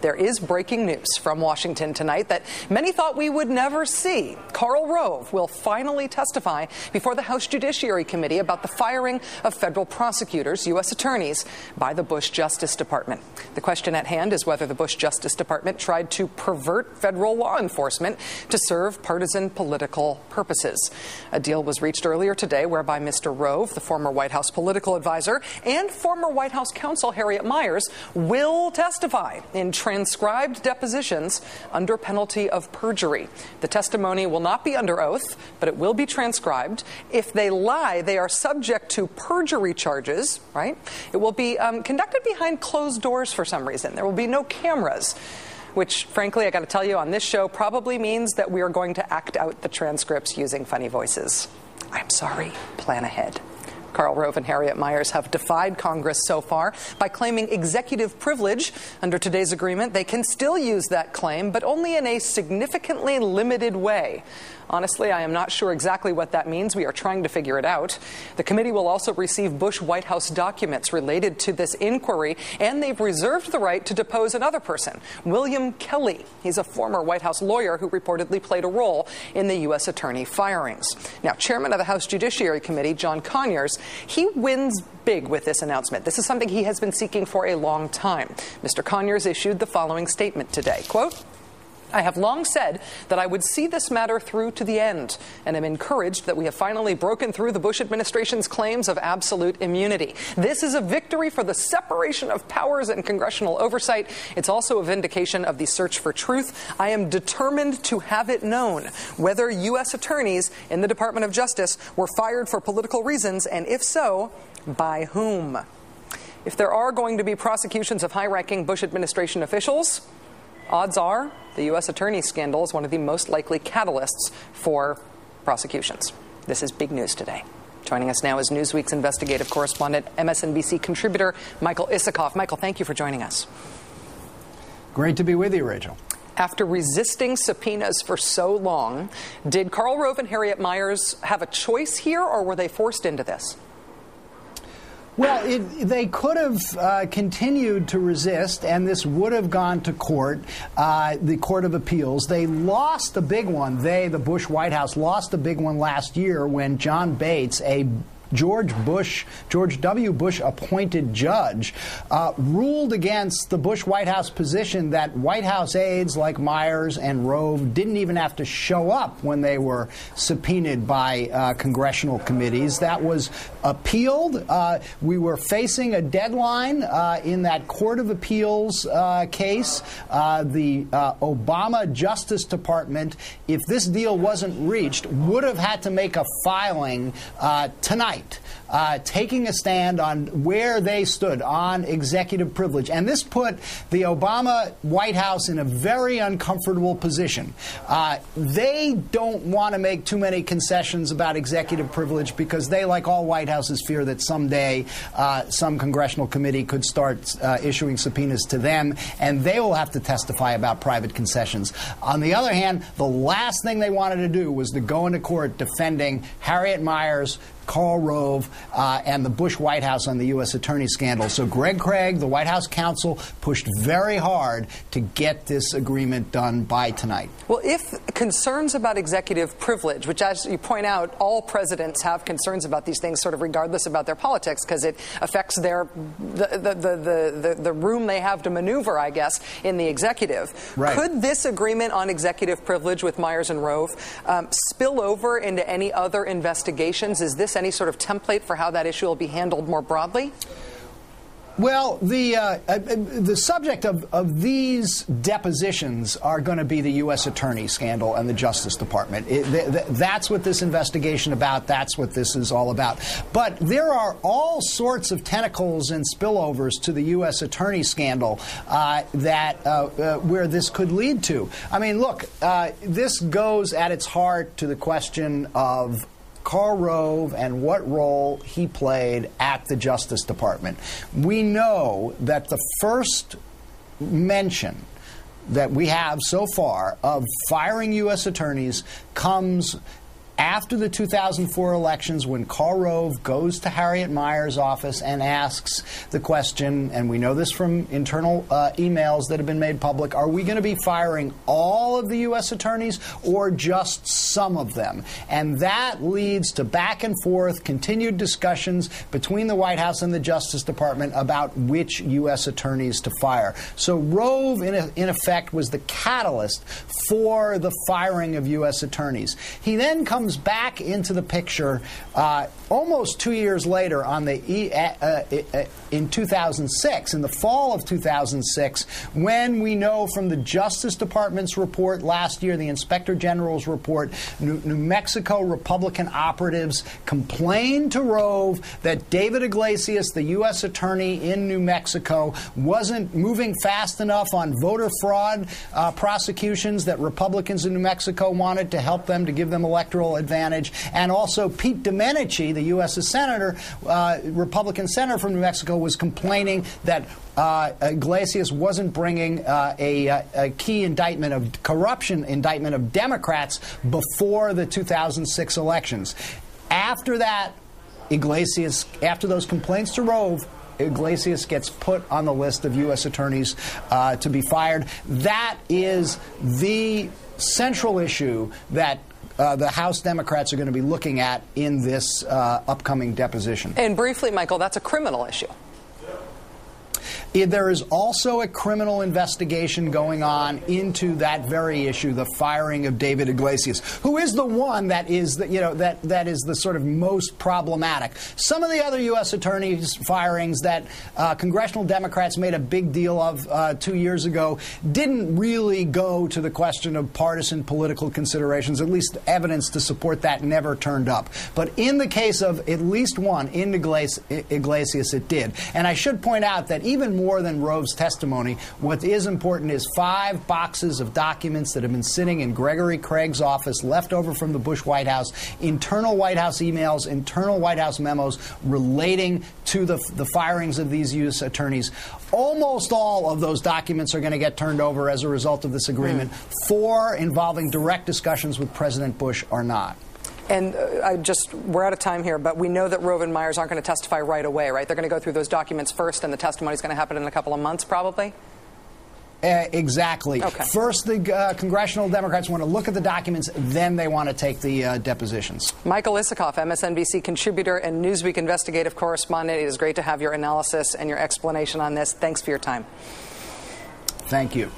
There is breaking news from Washington tonight that many thought we would never see. Karl Rove will finally testify before the House Judiciary Committee about the firing of federal prosecutors, U.S. attorneys, by the Bush Justice Department. The question at hand is whether the Bush Justice Department tried to pervert federal law enforcement to serve partisan political purposes. A deal was reached earlier today whereby Mr. Rove, the former White House political advisor, and former White House counsel Harriet Miers will testify in transcribed depositions under penalty of perjury. The testimony will not be under oath, but it will be transcribed. If they lie, they are subject to perjury charges, right? It will be conducted behind closed doors for some reason. There will be no cameras, which, frankly, I got to tell you, on this show probably means that we are going to act out the transcripts using funny voices. I'm sorry. Plan ahead. Karl Rove and Harriet Miers have defied Congress so far by claiming executive privilege. Under today's agreement, they can still use that claim, but only in a significantly limited way. Honestly, I am not sure exactly what that means. We are trying to figure it out. The committee will also receive Bush White House documents related to this inquiry, and they've reserved the right to depose another person, William Kelly. He's a former White House lawyer who reportedly played a role in the U.S. attorney firings. Now, Chairman of the House Judiciary Committee, John Conyers, he wins big with this announcement. This is something he has been seeking for a long time. Mr. Conyers issued the following statement today, quote, "I have long said that I would see this matter through to the end, and am encouraged that we have finally broken through the Bush administration's claims of absolute immunity. This is a victory for the separation of powers and congressional oversight. It's also a vindication of the search for truth. I am determined to have it known whether U.S. attorneys in the Department of Justice were fired for political reasons, and if so, by whom. If there are going to be prosecutions of high-ranking Bush administration officials, odds are the U.S. attorney scandal is one of the most likely catalysts for prosecutions. This is big news today. Joining us now is Newsweek's investigative correspondent, MSNBC contributor Michael Isikoff. Michael, thank you for joining us. Great to be with you, Rachel. After resisting subpoenas for so long, did Karl Rove and Harriet Miers have a choice here, or were they forced into this? Well, they could have continued to resist, and this would have gone to court, the Court of Appeals. They lost a big one. The Bush White House, lost a big one last year when John Bates, a George W. Bush appointed judge, ruled against the Bush White House position that White House aides like Miers and Rove didn't even have to show up when they were subpoenaed by congressional committees. That was appealed. We were facing a deadline in that Court of Appeals case. The Obama Justice Department, if this deal wasn't reached, would have had to make a filing tonight. Taking a stand on where they stood on executive privilege. And this put the Obama White House in a very uncomfortable position. They don't want to make too many concessions about executive privilege because they, like all White Houses, fear that someday some congressional committee could start issuing subpoenas to them, and they will have to testify about private concessions. On the other hand, the last thing they wanted to do was to go into court defending Harriet Miers, Karl Rove, and the Bush White House on the U.S. attorney scandal. So Greg Craig, the White House counsel, pushed very hard to get this agreement done by tonight. Well, if concerns about executive privilege, which, as you point out, all presidents have concerns about these things, sort of regardless about their politics, because it affects the room they have to maneuver, I guess, in the executive. Right. Could this agreement on executive privilege with Miers and Rove spill over into any other investigations? Is this any sort of template for how that issue will be handled more broadly? Well, the subject of these depositions are going to be the U.S. attorney scandal and the Justice Department. That's what this investigation about. That's what this is all about. But there are all sorts of tentacles and spillovers to the U.S. attorney scandal where this could lead to. I mean, look, this goes at its heart to the question of Karl Rove and what role he played at the Justice Department. We know that the first mention that we have so far of firing U.S. attorneys comes after the 2004 elections, when Karl Rove goes to Harriet Miers' office and asks the question, and we know this from internal emails that have been made public, are we going to be firing all of the U.S. attorneys or just some of them? And that leads to back and forth, continued discussions between the White House and the Justice Department about which U.S. attorneys to fire. So Rove, in effect, was the catalyst for the firing of U.S. attorneys. He then comes back into the picture almost 2 years later in 2006, in the fall of 2006, when we know from the Justice Department's report last year, the Inspector General's report, New Mexico Republican operatives complained to Rove that David Iglesias, the U.S. attorney in New Mexico, wasn't moving fast enough on voter fraud prosecutions that Republicans in New Mexico wanted to help them, to give them electoral advantage. And also Pete Domenici, the U.S. senator, Republican senator from New Mexico, was complaining that Iglesias wasn't bringing a key indictment of corruption indictment of Democrats before the 2006 elections. After that, after those complaints to Rove, Iglesias gets put on the list of U.S. attorneys to be fired. That is the central issue that the House Democrats are going to be looking at in this upcoming deposition. And briefly, Michael, that's a criminal issue. There is also a criminal investigation going on into that very issue, the firing of David Iglesias, who is the one that is that is the sort of most problematic. Some of the other U.S. attorneys' firings that congressional Democrats made a big deal of 2 years ago didn't really go to the question of partisan political considerations. At least evidence to support that never turned up. But in the case of at least one, in Iglesias, it did. And I should point out that even more than Rove's testimony, what is important is 5 boxes of documents that have been sitting in Gregory Craig's office, left over from the Bush White House, internal White House emails, internal White House memos relating to the firings of these U.S. attorneys. Almost all of those documents are going to get turned over as a result of this agreement. 4 involving direct discussions with President Bush are not. And we're out of time here, but we know that Rove and Miers aren't going to testify right away, right? They're going to go through those documents first, and the testimony is going to happen in a couple of months, probably? Exactly. Okay. First, the congressional Democrats want to look at the documents, then they want to take the depositions. Michael Isikoff, MSNBC contributor and Newsweek investigative correspondent. It is great to have your analysis and your explanation on this. Thanks for your time. Thank you.